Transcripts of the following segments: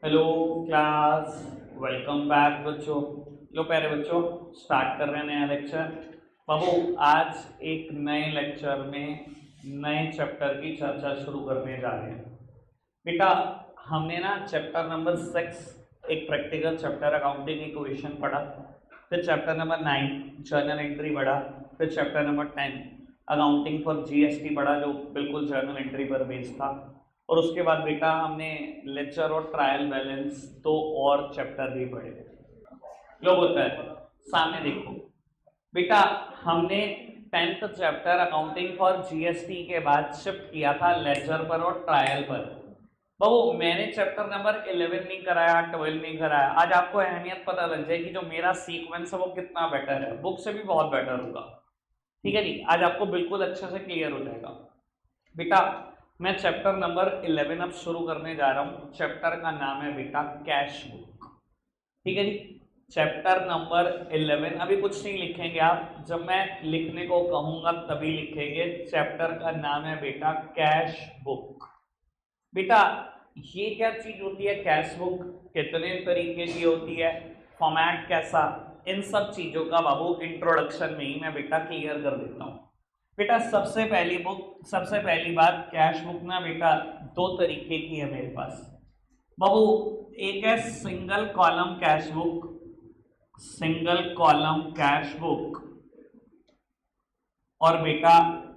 Hello class, welcome back बच्चों। लो प्यारे बच्चों, स्टार्ट कर रहे हैं नया लेक्चर। बाबू आज एक नए लेक्चर में नए चैप्टर की चर्चा शुरू करने जा रहे हैं। बेटा हमने ना चैप्टर नंबर 6 एक प्रैक्टिकल चैप्टर अकाउंटिंग इक्वेशन पढ़ा, फिर चैप्टर नंबर 9 जर्नल एंट्री पढ़ा, फिर chapter number 10 accounting for GST पढ़ा जो बिल्कुल जर्नल एंट्री पर बेस्ड था। और उसके बाद बेटा हमने लेक्चर और ट्रायल बैलेंस दो और चैप्टर भी पढ़े। लोग होता है सामने देखो बेटा, हमने 10th chapter accounting for GST के बाद शिफ्ट किया था लेजर पर और ट्रायल पर। बाबू मैंने चैप्टर नंबर 11 नहीं कराया, 12 नहीं कराया। आज आपको अहमियत पता लग जाएगी जो मेरा सीक्वेंस है वो कितना बेटर है, बुक से भी बहुत बेटर होगा। ठीक है जी, आज आपको बिल्कुल अच्छे से क्लियर हो जाएगा। बेटा मैं चैप्टर नंबर 11 अब शुरू करने जा रहा हूं। चैप्टर का नाम है बेटा कैश बुक। ठीक है जी, चैप्टर नंबर 11। अभी कुछ नहीं लिखेंगे आप, जब मैं लिखने को कहूंगा तभी लिखेंगे। चैप्टर का नाम है बेटा कैश बुक। बेटा ये क्या चीज होती है कैश बुक, कितने तरीके की होती है, फॉर्मेट कैसा, इन सब चीजों का बाबू इंट्रोडक्शन में ही मैं बेटा क्लियर कर देता हूँ। बेटा सबसे पहली बात, कैश बुक ना बेटा दो तरीके की है मेरे पास बाबू। एक है single column cash book, single column cash book, और बेटा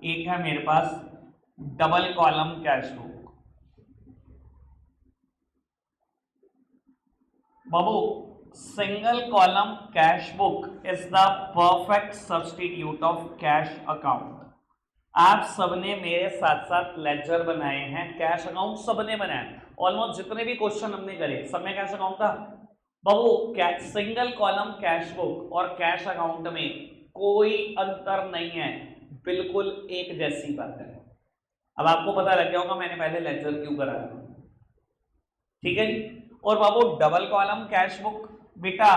एक है मेरे पास डबल कॉलम कैश बुक। बाबू single column cash book is the perfect substitute of cash account. आप सबने मेरे साथ साथ लेजर बनाए हैं, कैश अकाउंट सबने बनाया। ऑलमोस्ट जितने भी क्वेश्चन हमने करे सब में कैश अकाउंट था। बाबू सिंगल कॉलम कैश बुक और कैश अकाउंट में कोई अंतर नहीं है, बिल्कुल एक जैसी बात है। अब आपको पता लग गया होगा मैंने पहले लेजर क्यों कराया। ठीक है जी। और बाबू डबल कॉलम कैश बुक, बेटा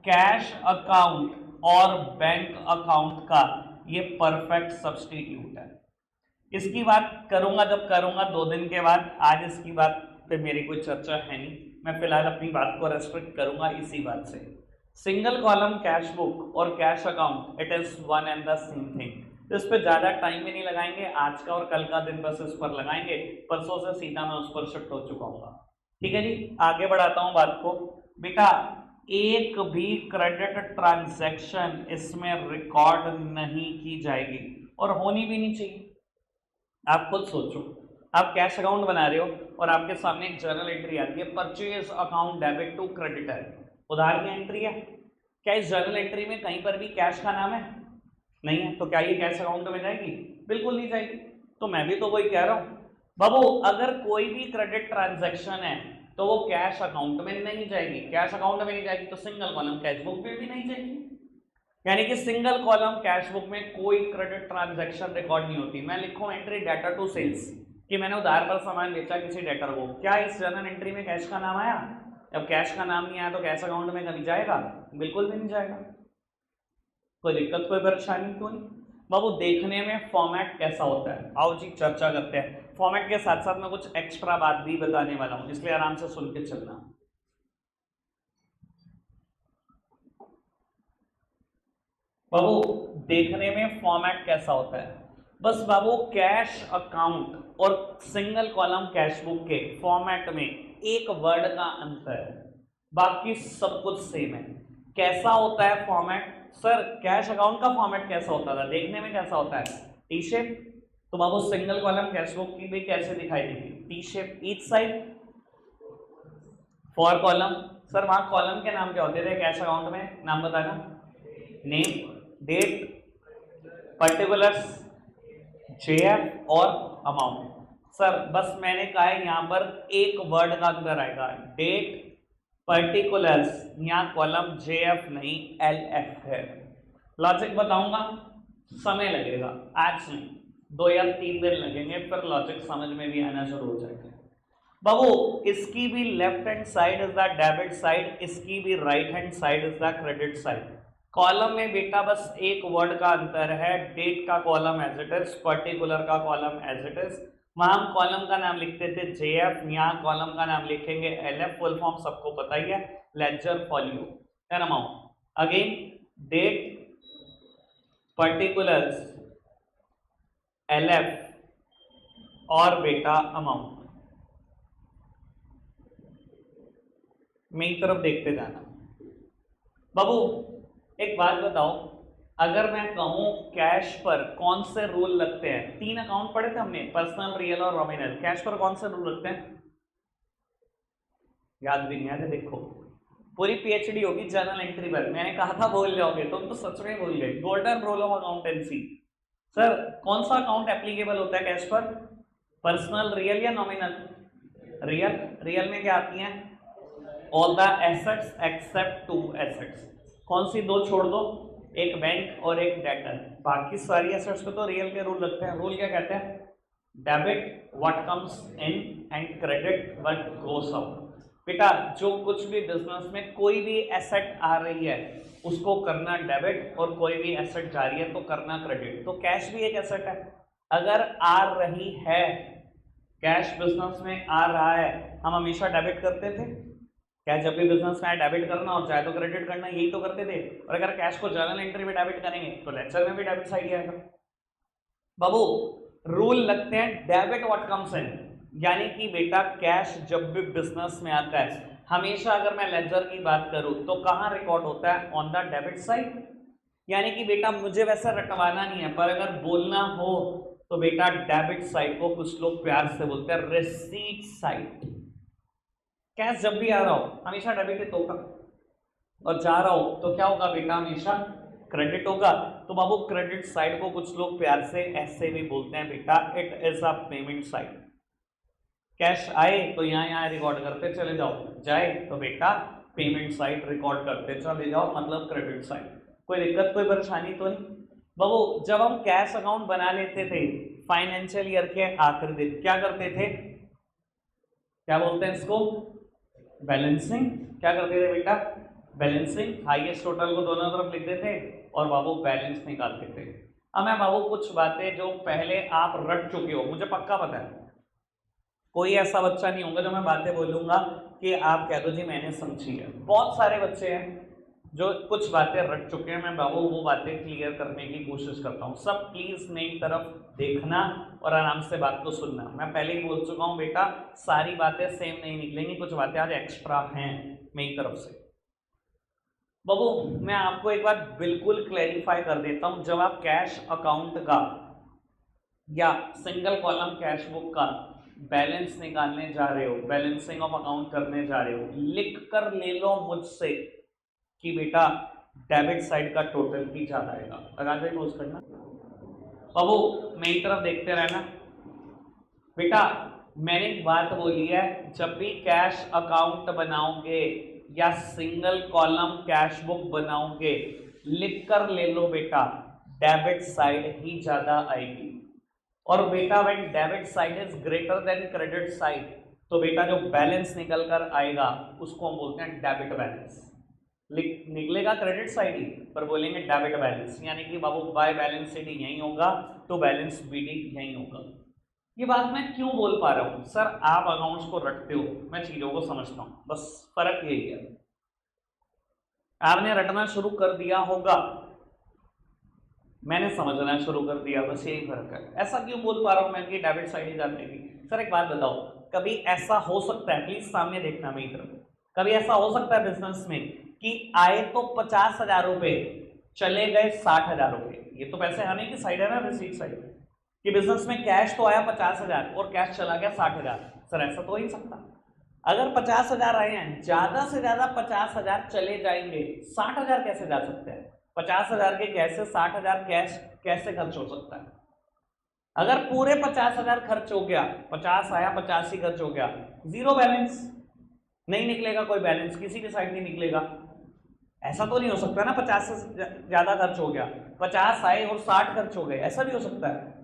कैश अकाउंट और बैंक अकाउंट का ये परफेक्ट सब्सटीट्यूट है। इसकी बात करूंगा जब करूंगा 2 दिन के बाद, आज इसकी बात पे मेरी कोई चर्चा है नहीं। मैं फिलहाल अपनी बात को रेस्ट्रिक्ट करूंगा इसी बात से। सिंगल कॉलम कैश बुक और cash account it is one and the same thing. इस पर ज्यादा टाइम भी नहीं लगाएंगे, आज का और कल का दिन बस इस पर लगाएंगे, परसों से सीधा मैं उस पर शिफ्ट हो चुका हूँ। ठीक है जी, आगे बढ़ाता हूं बात को। बेटा एक भी क्रेडिट ट्रांजैक्शन इसमें रिकॉर्ड नहीं की जाएगी और होनी भी नहीं चाहिए। आप खुद सोचो, आप कैश अकाउंट बना रहे हो और आपके सामने एक जर्नल एंट्री आती है, purchase account debit to creditor, उधार की एंट्री है। क्या इस जर्नल एंट्री में कहीं पर भी कैश का नाम है? नहीं है। तो क्या ये कैश अकाउंट में जाएगी? बिल्कुल नहीं जाएगी। तो मैं भी तो वही कह रहा हूं बाबू, अगर कोई भी क्रेडिट ट्रांजैक्शन है तो वो कैश अकाउंट में नहीं जाएगी। कैश अकाउंट में नहीं जाएगी तो सिंगल कॉलम कैश बुक में भी नहीं जाएगी। यानी कि सिंगल कॉलम कैश बुक में कोई क्रेडिट ट्रांजैक्शन रिकॉर्ड नहीं होती। मैं लिखूं एंट्री डेटर टू सेल्स कि मैंने उधार पर सामान बेचा किसी डेटर को, क्या इस जर्नल एंट्री में कैश का नाम आया? अब कैश का नाम नहीं आया तो कैश अकाउंट में कभी जाएगा? बिल्कुल भी नहीं जाएगा। कोई दिक्कत कोई परेशानी तो नहीं। बाबू देखने में फॉर्मेट कैसा होता है, आओ जी चर्चा करते हैं। फॉर्मेट के साथ साथ मैं कुछ एक्स्ट्रा बात भी बताने वाला हूं, इसलिए आराम से सुन के चलना। बाबू देखने में फॉर्मेट कैसा होता है, बस बाबू कैश अकाउंट और सिंगल कॉलम कैश बुक के फॉर्मेट में एक वर्ड का अंतर है, बाकी सब कुछ सेम है। कैसा होता है फॉर्मेट? सर कैश अकाउंट का फॉर्मेट कैसा होता था, देखने में कैसा होता है? T shape. तो बाबू सिंगल कॉलम कैश बुक की भी कैसे दिखाई देगी? T shape each side. For column, sir वहां कॉलम के नाम क्या होते थे कैश अकाउंट में? नाम बताना। नेम, डेट, पर्टिकुलर्स, जेएफ और अमाउंट। सर बस मैंने कहा है यहां पर एक वर्ड का अंदर आएगा, डेट, पर्टिकुलर्स, यहाँ कॉलम जेएफ नहीं एलएफ है। लॉजिक बताऊंगा, समय लगेगा, आज नहीं 2 या 3 दिन लगेंगे, फिर लॉजिक समझ में भी आना शुरू हो जाएगा। बाबू इसकी भी left hand side is the debit side, इसकी भी right hand side is the credit side. Column में बेटा बस एक वर्ड का अंतर है, डेट का column as it is, particular का कॉलम एज इट इज। वहां हम कॉलम का नाम लिखते थे JF, यहाँ कॉलम का नाम लिखेंगे LF। फुल फॉर्म सबको पता ही है, ledger folio and amount. Again date, particulars, LF और बेटा अमाउंट। मेरी तरफ देखते जाना। बाबू एक बात बताओ, अगर मैं कहूं कैश पर कौन से रूल लगते हैं? 3 अकाउंट पढ़े थे हमने, पर्सनल, रियल और नॉमिनल। कैश पर कौन से रूल लगते हैं? याद भी नहीं आते। देखो पूरी PhD होगी जर्नल एंट्री पर। मैंने कहा था भूल जाओगे, तुम तो सच में भूल गए। Golden rule of accountancy. Sir कौन सा अकाउंट एप्लीकेबल होता है कैश पर? पर्सनल, रियल या नॉमिनल? रियल। रियल में क्या आती है? All the assets except 2 assets. कौन सी 2 छोड़ दो? एक बैंक और एक डेटर। बाकी सारी एसेट्स पे तो रियल के रूल लगते हैं। रूल क्या कहते हैं? Debit what comes in and credit what goes out. बेटा जो कुछ भी बिजनेस में कोई भी एसेट आ रही है उसको करना डेबिट, और कोई भी एसेट जा रही है तो करना क्रेडिट। तो कैश भी एक एसेट है। अगर आ रही है, कैश बिजनेस में आ रहा है, हम हमेशा डेबिट करते थे। क्या जब भी बिजनेस में डेबिट करना और चाहे तो क्रेडिट करना, यही तो करते थे। और अगर कैश को जर्नल एंट्री में डेबिट करेंगे तो लेक्चर में भी डेबिट साइड आएगा। बाबू रूल लगते हैं डेबिट व्हाट कम्स इन, यानी कि बेटा कैश जब भी बिजनेस में आता है हमेशा, अगर मैं लेजर की बात करूं तो कहां रिकॉर्ड होता है? On the debit side. यानी कि बेटा मुझे वैसे रटवाना नहीं है, पर अगर बोलना हो तो बेटा डेबिट साइड को कुछ लोग प्यार से बोलते हैं रिसीट साइड। कैश जब भी आ रहा हो हमेशा डेबिट होगा, और जा रहा हो तो क्या होगा बेटा? हमेशा क्रेडिट होगा। तो बाबू क्रेडिट साइड को कुछ लोग प्यार से ऐसे भी बोलते हैं बेटा, it is a payment side. Cash आए तो यहाँ रिकॉर्ड करते चले जाओ, जाए तो बेटा पेमेंट साइड रिकॉर्ड करते चले जाओ, मतलब क्रेडिट साइड। कोई दिक्कत, कोई परेशानी तो नहीं? बाबू जब हम कैश अकाउंट बना लेते थे फाइनेंशियल ईयर के आखिरी दिन, क्या करते थे? क्या बोलते हैं इसको? बैलेंसिंग। क्या करते थे बेटा? बैलेंसिंग। हाईएस्ट टोटल को दोनों तरफ लिखते थे और बाबू बैलेंस निकालते थे। अब मैं बाबू कुछ बातें जो पहले आप रट चुके हो, मुझे पक्का पता है कोई ऐसा बच्चा नहीं होगा जो मैं बातें बोलूंगा कि आप कह दो जी मैंने समझी है। बहुत सारे बच्चे हैं जो कुछ बातें रट चुके हैं। मैं बाबू वो बातें क्लियर करने की कोशिश करता हूँ। सब प्लीज मेरी तरफ देखना और आराम से बात को सुनना। मैं पहले ही बोल चुका हूँ बेटा, सारी बातें सेम नहीं निकलेंगी, कुछ बातें आज एक्स्ट्रा हैं मेरी तरफ से। बाबू मैं आपको एक बात बिल्कुल क्लैरिफाई कर देता हूँ, जब आप कैश अकाउंट का या सिंगल कॉलम कैश बुक का बैलेंस निकालने जा रहे हो, बैलेंसिंग ऑफ अकाउंट करने जा रहे हो, लिख कर ले लो मुझसे कि बेटा डेबिट साइड का टोटल ही ज्यादा आएगा। लगा दे क्लोज करना। बाबू मेरी तरफ देखते रहना बेटा। मैंने एक बात बोली है, जब भी कैश अकाउंट बनाओगे या सिंगल कॉलम कैश बुक बनाओगे, लिख कर ले लो बेटा डेबिट साइड ही ज्यादा आएगी। और बेटा when debit side is greater than credit side, तो बेटा जो बैलेंस निकल कर आएगा उसको हम बोलते हैं डेबिट बैलेंस। निकलेगा क्रेडिट साइड ही, पर बोलेंगे डेबिट बैलेंस, यानी कि बाबू बाय बैलेंस शीट यही होगा तो बैलेंस BD यही होगा। ये बात मैं क्यों बोल पा रहा हूं? सर आप अकाउंट्स को रटते हो, मैं चीजों को समझता हूं, बस फर्क यही है। आपने रटना शुरू कर दिया होगा, मैंने समझना शुरू कर दिया, बस यही फर्क है। ऐसा क्यों बोल पा रहा हूं मैं कि डेबिट साइड ही जाने की? सर एक बात बताओ, कभी ऐसा हो सकता है, प्लीज सामने देखना मेरी तरफ, कभी ऐसा हो सकता है बिजनेस में कि आए तो 50,000 रुपए, चले गए 60,000 रुपए? ये तो पैसे आने की साइड है ना, रिसीट साइड, कि बिजनेस में कैश तो आया 50,000 और कैश चला गया 60,000। सर ऐसा तो हो ही सकता। अगर 50,000 आए हैं, ज्यादा से ज्यादा 50,000 चले जाएंगे, 60,000 कैसे जा सकते हैं? 50,000 के कैश से 60,000 कैश कैसे खर्च हो सकता है? अगर पूरे 50,000 खर्च हो गया, 50 आया 50 ही खर्च हो गया, जीरो बैलेंस, नहीं निकलेगा कोई बैलेंस, किसी भी साइड नहीं निकलेगा। ऐसा तो नहीं हो सकता ना 50 से ज्यादा खर्च हो गया, 50 आए और 60 खर्च हो गए, ऐसा भी हो सकता है।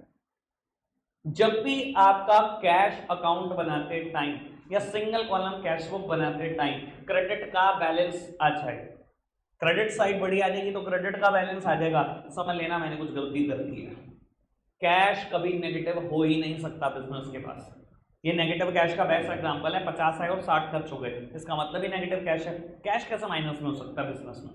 जब भी आपका कैश अकाउंट बनाते टाइम या सिंगल कॉलम कैश बुक बनाते टाइम क्रेडिट का बैलेंस आ जाए, क्रेडिट साइड बड़ी आ जाएगी तो क्रेडिट का बैलेंस आ जाएगा, समझ लेना मैंने कुछ गलती कर दी है। कैश कभी नेगेटिव हो ही नहीं सकता बिजनेस के पास। ये नेगेटिव कैश का बेस्ट एग्जांपल है, 50 आए और 60 खर्च हो गए, इसका मतलब ही नेगेटिव कैश है। कैश कैसे माइनस में हो सकता है बिजनेस में?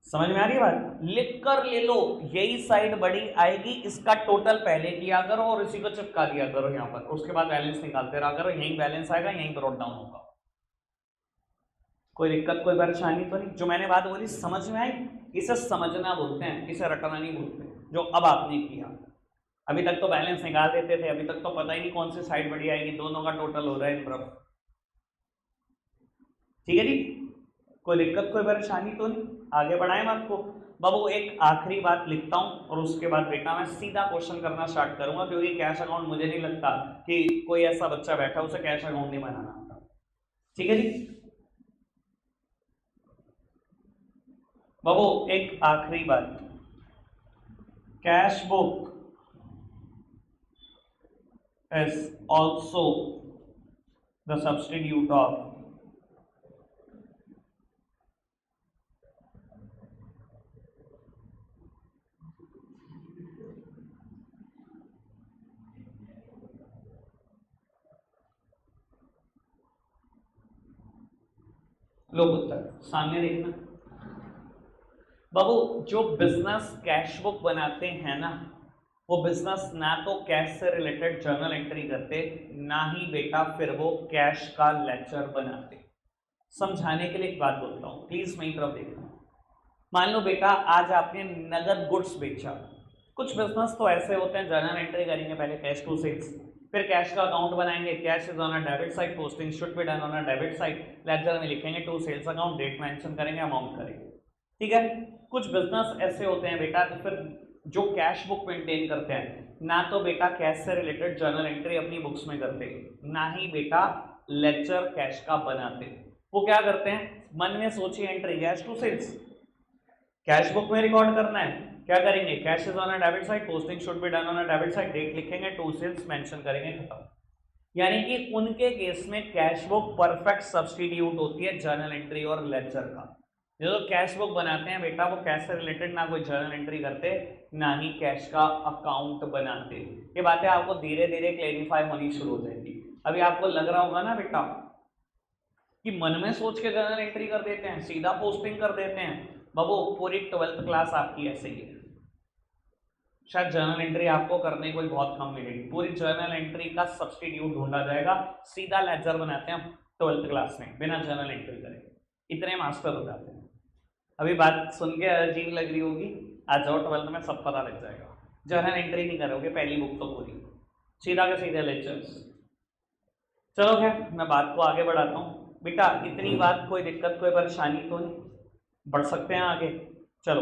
समझ में आ रही है बात? लिख कर ले लो, यही साइड बड़ी आएगी, इसका टोटल पहले किया करो और इसी को चिपका दिया करो यहाँ पर, उसके बाद बैलेंस निकालते रहा करो, यही बैलेंस आएगा, यही ब्रॉट डाउन होगा। कोई दिक्कत कोई परेशानी तो नहीं? जो मैंने बात बोली समझ में आई? इसे समझना बोलते हैं, इसे रटना नहीं बोलते। जो अब आपने किया, अभी तक तो बैलेंस निकाल देते थे, अभी तक तो पता ही नहीं कौन सी साइड बड़ी आएगी, दोनों का टोटल हो रहा है इन तरफ। ठीक है जी, कोई दिक्कत कोई परेशानी तो नहीं? आगे बढ़ाएं हम आपको। बाबू एक आखिरी बात लिखता हूं और उसके बाद बेटा मैं सीधा क्वेश्चन करना स्टार्ट करूंगा, क्योंकि कैश अकाउंट मुझे नहीं लगता कि कोई ऐसा बच्चा बैठा उसे कैश अकाउंट नहीं बनाना आता। ठीक है जी बाबू, एक आखिरी बात, cash book is also the substitute of लोग उत्तर सामने देखना। बाबू जो बिजनेस कैश बुक बनाते हैं ना, वो बिजनेस ना तो कैश से रिलेटेड जर्नल एंट्री करते, ना ही बेटा फिर वो कैश का लेक्चर बनाते। समझाने के लिए एक बात बोलता हूँ, प्लीज मेरी तरफ देखना। मान लो बेटा आज आपने नगद गुड्स बेचा, कुछ बिजनेस तो ऐसे होते हैं जर्नल एंट्री करेंगे पहले कैश टू सेल्स, फिर कैश का अकाउंट बनाएंगे, cash is on a debit side, posting should be done on a debit side, ledger में लिखेंगे to sales account, date mention करेंगे, अमाउंट करेंगे। ठीक है, कुछ बिजनेस ऐसे होते हैं बेटा तो फिर जो कैश बुक मेंटेन करते हैं, ना तो बेटा कैश से रिलेटेड जर्नल एंट्री अपनी बुक्स में करते, ना ही बेटा लेक्चर कैश का बनाते। वो क्या करते हैं, मन में सोचिए entry cash to sales, cash book में रिकॉर्ड करना है, क्या करेंगे, cash is on a debit side, posting should be done on a debit side, date लिखेंगे, टू सेल्स मेंशन करेंगे, खत्म। यानी कि उनके केस में कैश बुक परफेक्ट सब्स्टिट्यूट होती है जर्नल एंट्री और लेक्चर का। जो कैश बुक बनाते हैं बेटा वो कैश से रिलेटेड ना कोई जर्नल एंट्री करते, ना ही कैश का अकाउंट बनाते। ये बातें आपको धीरे धीरे क्लेरिफाई होनी शुरू हो जाएगी। अभी आपको लग रहा होगा ना बेटा कि मन में सोच के जर्नल एंट्री कर देते हैं, सीधा पोस्टिंग कर देते हैं। बाबू पूरी 12th क्लास आपकी ऐसे ही है, शायद जर्नल एंट्री आपको करने कोई बहुत कम मिलेगी, पूरी जर्नल एंट्री का सब्स्टिट्यूट ढूंढा जाएगा, सीधा लेजर बनाते हैं 12th क्लास में बिना जर्नल एंट्री करे, इतने मास्टर हो जाते हैं। अभी बात सुन के अजीब लग रही होगी, आज जाओ 12th में सब पता लग जाएगा, जर्नल एंट्री नहीं करोगे पहली बुक तो पूरी, सीधा के सीधे लेक्चर्स। चलो खैर मैं बात को आगे बढ़ाता हूँ बेटा, इतनी बात, कोई दिक्कत कोई परेशानी तो नहीं? बढ़ सकते हैं आगे। चलो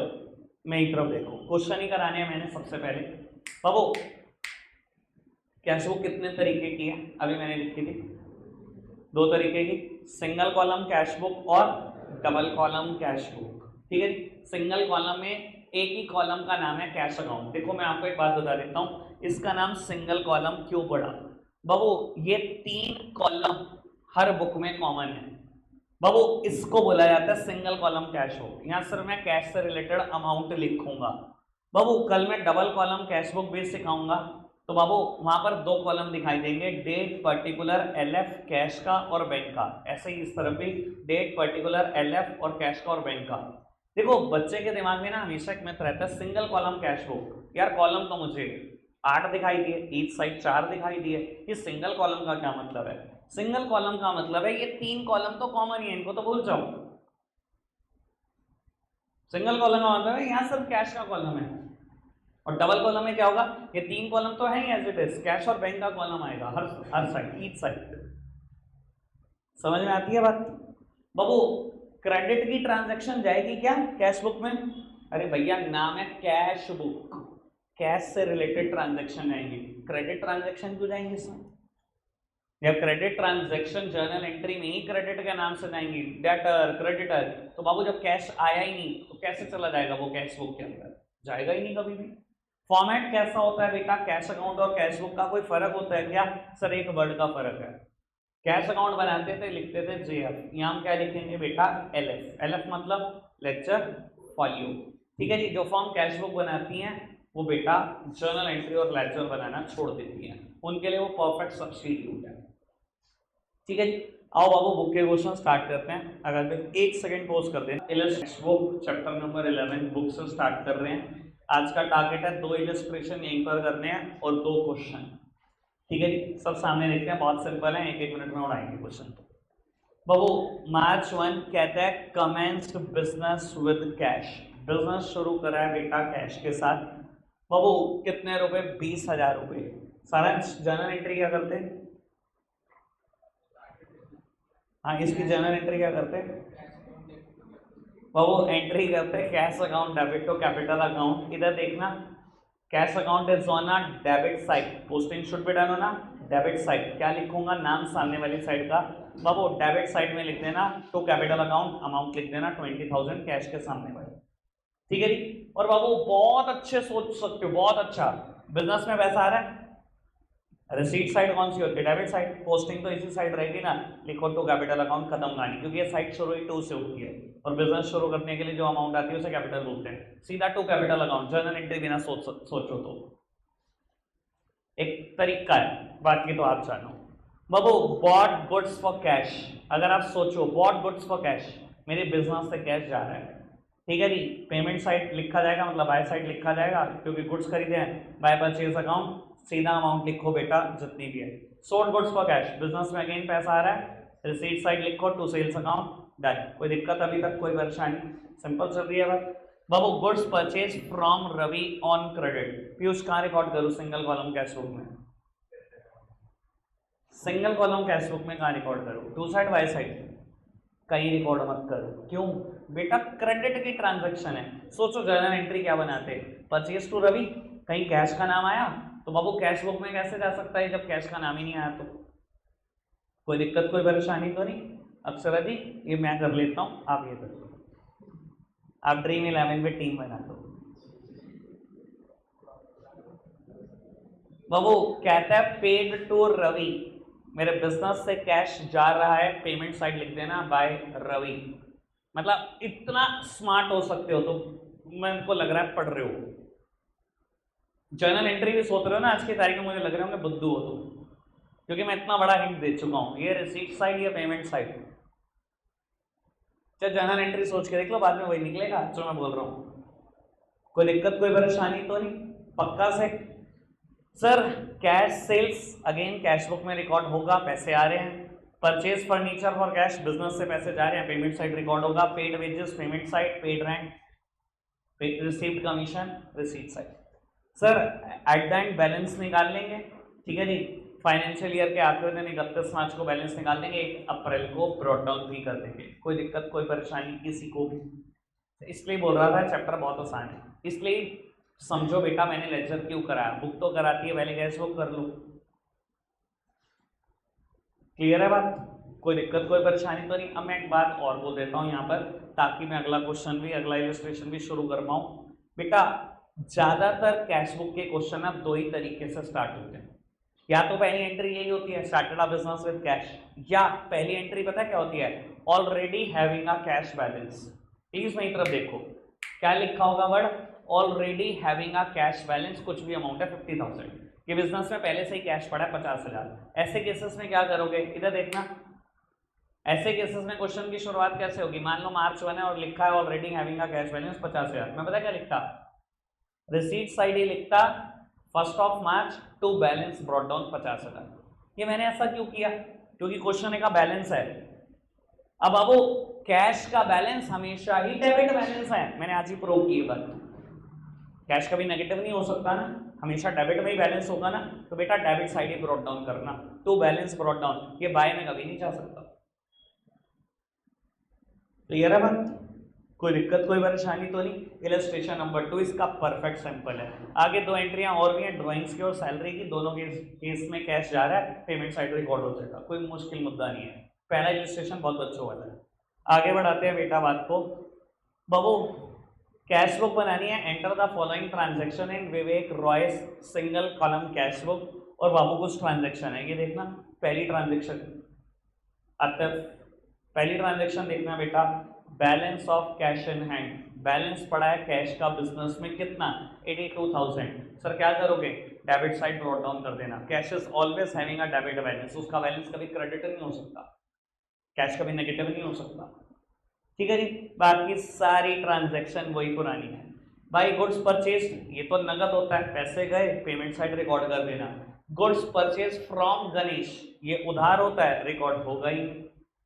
मेरी तरफ देखो, क्वेश्चन ही कराने हैं मैंने सबसे पहले। बाबू कैश बुक कितने तरीके की है, अभी मैंने लिखी थी 2 तरीके की, सिंगल कॉलम कैश बुक और डबल कॉलम कैश बुक। ठीक है, सिंगल कॉलम में एक ही कॉलम का नाम है कैश अकाउंट। देखो मैं आपको एक बात बता देता हूँ, इसका नाम सिंगल कॉलम क्यों पड़ा। बाबू ये 3 कॉलम हर बुक में कॉमन है, बाबू इसको बोला जाता है सिंगल कॉलम कैश बुक। यहाँ सिर्फ मैं कैश से रिलेटेड अमाउंट लिखूंगा। बाबू कल मैं डबल कॉलम कैश बुक भी सिखाऊंगा, तो बाबू वहां पर 2 कॉलम दिखाई देंगे, डेट पर्टिकुलर एलएफ कैश का और बैंक का, ऐसे ही इस तरफ भी डेट पर्टिकुलर एलएफ और कैश का और बैंक का। देखो बच्चे के दिमाग में ना हमेशा एक मिथ रहता है सिंगल कॉलम कैश बुक, यार कॉलम तो मुझे 8 दिखाई दिए, ईच साइड 4 दिखाई दिए, ये सिंगल कॉलम का क्या मतलब है? सिंगल कॉलम का मतलब है ये 3 कॉलम तो कॉमन ही है, इनको तो भूल जाओ। सिंगल कॉलम का मतलब है यहाँ सिर्फ कैश का कॉलम है, और डबल कॉलम में क्या होगा, ये 3 कॉलम तो है ही एज इट इज, कैश और बैंक का कॉलम आएगा हर साइड, ईच साइड। समझ में आती है बात? बाबू क्रेडिट की ट्रांजैक्शन जाएगी क्या कैश बुक में? अरे भैया नाम है कैश बुक, कैश से रिलेटेड ट्रांजैक्शन आएंगी, क्रेडिट ट्रांजैक्शन क्यों जाएंगे इसमें? जब क्रेडिट ट्रांजैक्शन जर्नल एंट्री में ही क्रेडिट के नाम से जाएंगी, डेटर क्रेडिटर, तो बाबू जब कैश आया ही नहीं तो कैसे चला जाएगा वो कैश बुक के अंदर? जाएगा ही नहीं कभी भी। फॉर्मेट कैसा होता है बेटा, कैश अकाउंट और कैश बुक का कोई फर्क होता है क्या? सर एक वर्ड का फर्क है, कैश अकाउंट बनाते थे लिखते थे जेएफ, यहाँ हम क्या लिखेंगे बेटा एलएफ, एलएफ मतलब लेक्चर फॉलियो, ठीक है जी। जो फर्म कैश बुक बनाती हैं वो बेटा जर्नल एंट्री और लेजर बनाना छोड़ देती हैं, उनके लिए वो परफेक्ट सब्स्टिट्यूट है। ठीक है जी। आओ बाबू बुक के क्वेश्चन स्टार्ट करते हैं। अगर एक सेकंड पोज कर देना। Illustration book chapter number 11 book से स्टार्ट कर रहे हैं। आज का टारगेट है 2 इलस्ट्रेशन यहीं पर करने हैं और 2 क्वेश्चन। ठीक है जी। सब सामने देखते हैं, बहुत सिंपल है, 1-1 मिनट में उड़ाएंगे क्वेश्चन। बाबू मार्च 1 कहता है commenced business with cash, business शुरू करा है बेटा कैश के साथ। बाबू कितने रुपए? 20,000 रुपए। सारांश जर्नल एंट्री क्या करते हैं? हाँ, इसकी जर्नल एंट्री क्या करते हैं बाबू? एंट्री करते हैं cash account debit to capital account. इधर देखना, cash account is on a debit side, posting should be done on a debit side. क्या लिखूंगा? नाम सामने वाली साइड का। बाबू डेबिट साइड में लिख देना टू कैपिटल अकाउंट, अमाउंट लिख देना 20,000 कैश के सामने वाले। ठीक है जी। और बाबू बहुत अच्छे सोच सकते हो, बहुत अच्छा। बिजनेस में पैसा आ रहा है, रिसीट साइड कौन सी होती है? Debit side. पोस्टिंग तो इसी साइड रहेगी ना, लिखो टू कैपिटल अकाउंट, खत्म कहानी। क्योंकि ये साइड शुरू ही 2 से होती है और बिजनेस शुरू करने के लिए जो अमाउंट आती है उसे कैपिटल बोलते हैं। सीधा to capital account, journal entry बिना सोचो तो एक तरीका है, बाकी तो आप जानो। बाबू बॉट गुड्स फॉर कैश, अगर आप सोचो बॉट गुड्स फॉर कैश, मेरे बिजनेस से कैश जा रहा है। ठीक है जी। पेमेंट साइड लिखा जाएगा, मतलब बाय साइड लिखा जाएगा क्योंकि गुड्स खरीदे हैं। बाय परचेज अकाउंट, सीधा अमाउंट लिखो बेटा जितनी भी है। Sold goods for cash, business में अगेन पैसा आ रहा है, रिसीट साइड लिखो टू सेल्स अकाउंट, डन। कोई दिक्कत अभी तक, कोई परेशानी? सिंपल चल रही है बात। बाबू goods purchase from Ravi on credit. Piyush कहाँ रिकॉर्ड करूँ? सिंगल कॉलम कैश बुक में। सिंगल कॉलम कैश बुक में कहाँ रिकॉर्ड करूँ? टू साइड बाय साइड कहीं रिकॉर्ड मत करो। क्यों बेटा? क्रेडिट की ट्रांजैक्शन है। सोचो जर्नल एंट्री क्या बनाते? परचेज टू रवि, कहीं कैश का नाम आया तो बाबू कैश बुक में कैसे जा सकता है जब कैश का नाम ही नहीं आया? तो कोई दिक्कत, कोई परेशानी तो नहीं? अक्षरा जी ये मैं कर लेता हूँ, आप ये कर लो, आप ड्रीम 11 में टीम बना दो। बाबू कहता है पेड टू रवि, मेरे बिजनेस से कैश जा रहा है, पेमेंट साइड लिख देना बाय रवि। मतलब इतना स्मार्ट हो सकते हो तो मेरे लग रहा है पढ़ रहे हो, जर्नल एंट्री भी सोच रहे हो ना आज की तारीख में। मुझे लग रहा है मैं बुद्धू हो तो, क्योंकि मैं इतना बड़ा हिंट दे चुका हूं। ये रिसीट साइड या पेमेंट साइड, चल जर्नल एंट्री सोच के देख लो, बाद में वही निकलेगा जो मैं बोल रहा हूँ। कोई दिक्कत, कोई परेशानी तो नहीं? पक्का से? Sir cash sales again cash book में रिकॉर्ड होगा, पैसे आ रहे हैं। Purchase furniture for cash, business से पैसे जा रहे हैं, पेमेंट साइड रिकॉर्ड होगा। Paid wages payment side, paid rent received commission receipt side. Sir at the end balance निकाल लेंगे। ठीक है जी। फाइनेंशियल ईयर के आखिरी दिन 31 मार्च को बैलेंस निकाल देंगे, 1 अप्रैल को ब्रॉट डाउन भी कर देंगे। कोई दिक्कत, कोई परेशानी किसी को भी? इसलिए बोल रहा था चैप्टर बहुत आसान है, इसलिए समझो बेटा मैंने लेक्चर क्यों कराया। बुक तो कराती है, पहले कैश बुक कर लो। क्लियर है बात? कोई दिक्कत, कोई परेशानी तो नहीं? अब मैं एक बात और बोल देता हूँ यहाँ पर, ताकि मैं अगला क्वेश्चन भी, अगला इलस्ट्रेशन भी शुरू कर पाऊँ। बेटा ज्यादातर कैश बुक के क्वेश्चन ना 2 ही तरीके से स्टार्ट होते हैं। या तो पहली एंट्री यही होती है, started a business with cash, या पहली एंट्री पता है क्या होती है? Already having a cash balance. Please मेरी तरफ देखो, क्या लिखा होगा word? Already having a cash balance. कुछ भी अमाउंट है 50,000 के बिजनेस में पहले से ही कैश पड़ा है 50,000। ऐसे केसेस में क्या करोगे? इधर देखना, ऐसे केसेस में क्वेश्चन की शुरुआत कैसे होगी? मान लो मार्च 1 है और लिखा है already having a cash balance 50,000। मैं पता क्या लिखता? रिसीट साइड ही लिखता 1 March two balance brought down 50,000। ये मैंने ऐसा क्यों किया? क्योंकि क्वेश्चन का बैलेंस है। अब वो कैश का बैलेंस हमेशा ही डेबिट बैलेंस है, मैंने आज ही प्रूव की बात। कैश कभी नेगेटिव नहीं हो सकता ना, हमेशा डेबिट में ही बैलेंस होगा ना। तो बेटा debit side he brought down करना, टू बैलेंस ब्रॉट डाउन, ये बाय में कभी नहीं जा सकता। क्लियर है बात? कोई दिक्कत, कोई परेशानी तो नहीं? इलस्ट्रेशन नंबर 2 इसका परफेक्ट सैंपल है। आगे 2 एंट्रियां और भी हैं, ड्राइंग्स की और सैलरी की। दोनों के केस में कैश जा रहा है, पेमेंट साइड रिकॉर्ड हो जाएगा, कोई मुश्किल मुद्दा नहीं है। पहला इलस्ट्रेशन बहुत बच्चों वाला है। आगे बढ़ाते हैं बेटा बात को। बाबू कैश बुक बनानी है, enter the following transaction in Vivek Royce single column cash book. और बाबू कुछ ट्रांजैक्शन है, ये देखना। पहली ट्रांजैक्शन देखना बेटा, balance of cash in hand, balance पड़ा है कैश का बिजनेस में कितना, 82,000। सर क्या करोगे, डेबिट साइड ब्रॉट डाउन कर देना। Cash is always having a debit balance, उसका बैलेंस कभी क्रेडिट नहीं हो सकता, कैश कभी नेगेटिव नहीं हो सकता। ठीक है जी, बाकी सारी ट्रांजैक्शन वही पुरानी है भाई। गुड्स परचेज ये तो नगद होता है, पैसे गए पेमेंट साइड रिकॉर्ड कर देना। गुड्स परचेज फ्रॉम गणेश ये उधार होता है, रिकॉर्ड होगा ही।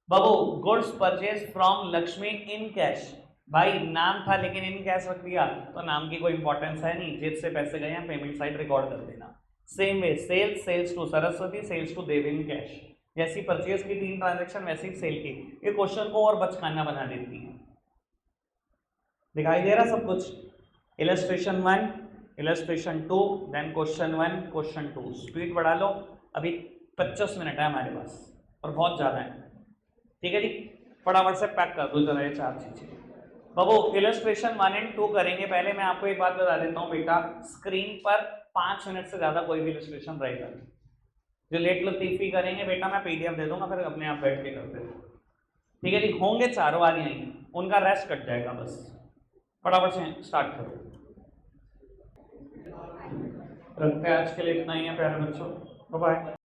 बाबू goods purchase from Lakshmi in cash, भाई नाम था लेकिन इन कैश रख दिया तो नाम की कोई इंपॉर्टेंस है नहीं, जेब से पैसे गए हैं पेमेंट साइड रिकॉर्ड कर देना। Same way sales, sales to Saraswati, sales to Dev in cash, जैसी परचेज की 3 ट्रांजैक्शन वैसी सेल की। ये क्वेश्चन को और बचकाना बना देती है। दिखाई दे रहा सब कुछ। Illustration 1, illustration 2, then question 1, question 2। Speed बढ़ा लो, अभी 25 मिनट है हमारे पास और बहुत ज़्यादा है। ठीक है जी, फटाफट से पैक कर दो जरा ये 4 चीज़ें। बाबू इलस्ट्रेशन 1 एंड 2 करेंगे। पहले मैं आपको एक बात बता देता हूँ बेटा, स्क्रीन पर 5 मिनट से ज़्यादा कोई भी इलस्ट्रेशन रहेगा नहीं। जो लेट लतीफ़ी करेंगे बेटा मैं PDF दे दूंगा, फिर अपने आप बैठ के करते हो। ठीक है जी, होंगे 4 बार यहीं, उनका रेस्ट कट जाएगा बस। फटाफट से स्टार्ट करो। रखते हैं आज के लिए इतना ही है प्यारे बच्चों, बाय बाय।